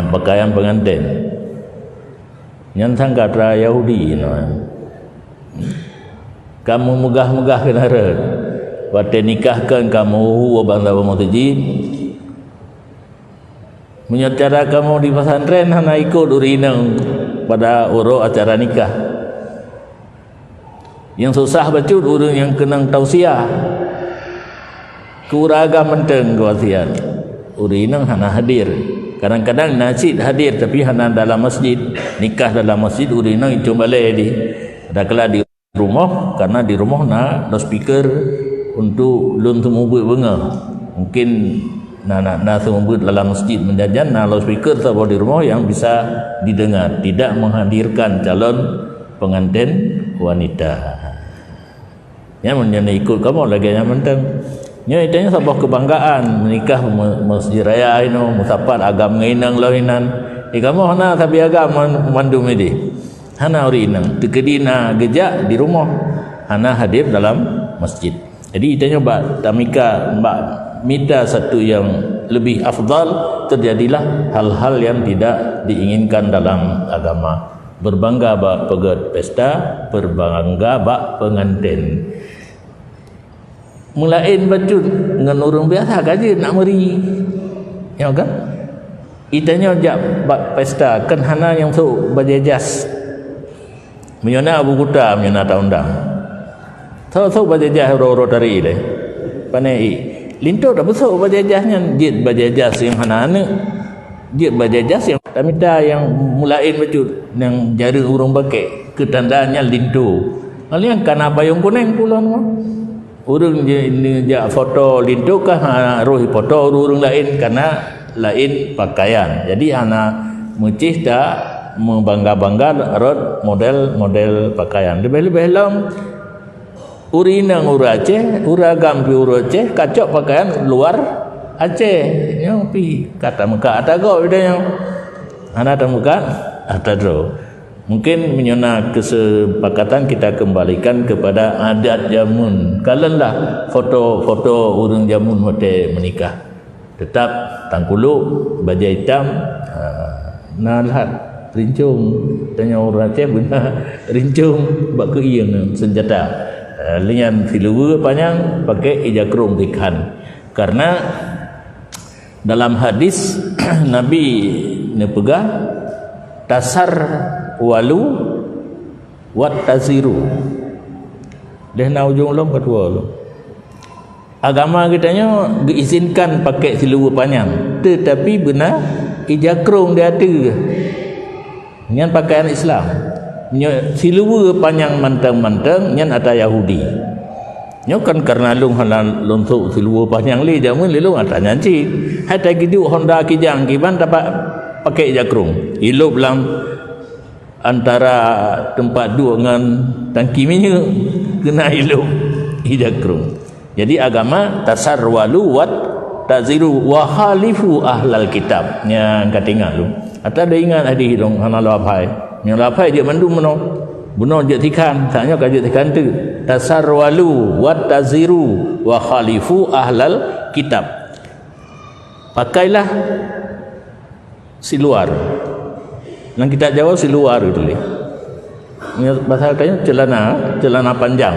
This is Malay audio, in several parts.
pakaian pengantin. Yang sangka tra Yahudi no. Kamu megah-megah kenara. Waktu nikahkan kamu abang dah bermutajib. Menyacara kamu di pesantren hana ikut urinang pada urut acara nikah. Yang susah bacut urang yang kenang tausiah. Keuragam menteng kewasian. Urinang hana hadir. Kadang-kadang nasid hadir tapi hana dalam masjid. Nikah dalam masjid urinang itu balai di. Ada kala di rumah karena di rumah nak speaker untuk lun semubut bunga. Mungkin nak semubut dalam masjid menjajan nak speaker atau di rumah yang bisa didengar, tidak menghadirkan calon pengantin wanita. Yang menjadi ikut kamu lagi yang penting. Nya itanya sebuah kebanggaan menikah masjid raya ini musafat agam ngainang lawinan. Kamu hana tapi agam mandum ini. Hana urinang tekedina gejak di rumah. Hana hadir dalam masjid. Jadi itanya mbak tamika mbak minta satu yang lebih afdal, terjadilah hal-hal yang tidak diinginkan dalam agama. Berbangga bak pegat pesta, berbangga bak pengantin. Mulain bacut dengan orang biasa kaje nak meri. Ya kan? Itanya jak bak pesta kan hana yang tu bajejas. Menyana Abu Kuta menyana taundang. Tahu bajejas ro-ro dari le. Panai linto dah besar bajajasnya jid bajajas yang hana jid bajajas yang tamita yang mulain bacut yang jari urang pakai ketandanya linto. Hal yang kana bayung kuning pula no. Urang je foto linto kah rohi foto urang lain karena lain pakaian. Jadi hana mucih dah membangga-bangga rod model pakaian. Lebih-lebih lam urinang ura Aceh, uragam pi ura Aceh, kacok pakaian luar Aceh. Yang pi kata muka atago ada yang ana muka atadro. Mungkin menyona kesepakatan kita kembalikan kepada adat jamun. Kalenlah foto-foto urang jamun hote menikah. Tetap tangkuluk, baju hitam, nalhat rincung. Tanya orang Aceh benar rincung bak keiang senjata. Lian siluwe panjang pakai ijakrum tikhan. Karena dalam hadis Nabi nepegah tasar walu wat taziru. Dah na ujung long kedua long. Agama kitanya diizinkan pakai siluwe panjang, tetapi benar ijakrum dia ada. Nyan pakaian Islam. Siluwe panjang mantang-mantang nyan ada Yahudi. Nyo kan karena lung halal lontok siluwe panjang li jamun lelung ada nyanci. Hata gitu Honda kijang kiban dapat pakai jakrum. Ilup lam antara tempat dua dengan tangki minyak kena ilup jakrum. Jadi agama tasarwalu wat taziru wa khalifu ahlal kitab. Yang katingal lu. Atau ada ingat hadis dong hana lapai. Yang lapai dia mandum meno. Buno je tikan, tanya ka je tikan tu. Tasarwalu wat taziru wa khalifu ahlal kitab. Pakailah siluar. Yang kita jawab siluar itu ni. Bahasa katanya celana panjang.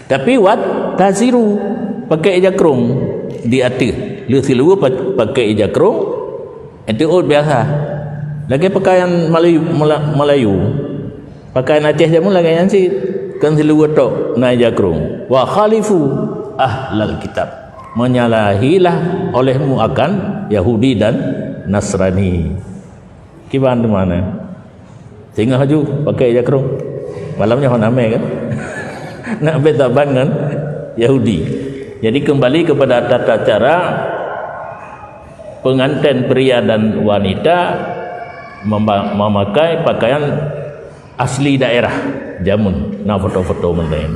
Tapi wat taziru pakai jakrum di atas. Lu siluar pakai jakrum itu biasa. Lagi pakaian Melayu. Pakaian Aceh jamu lagi yang si kan siluar tok naik jakrum. Wa khalifu ahlal kitab. Menyalahilah olehmu akan Yahudi dan Nasrani. Kiban di mana? Sehingga haju pakai jakrum. Malamnya honame kan. Nak betaban kan Yahudi. Jadi kembali kepada tata cara pengantin pria dan wanita memakai pakaian asli daerah jamun. Nah foto-foto mendain.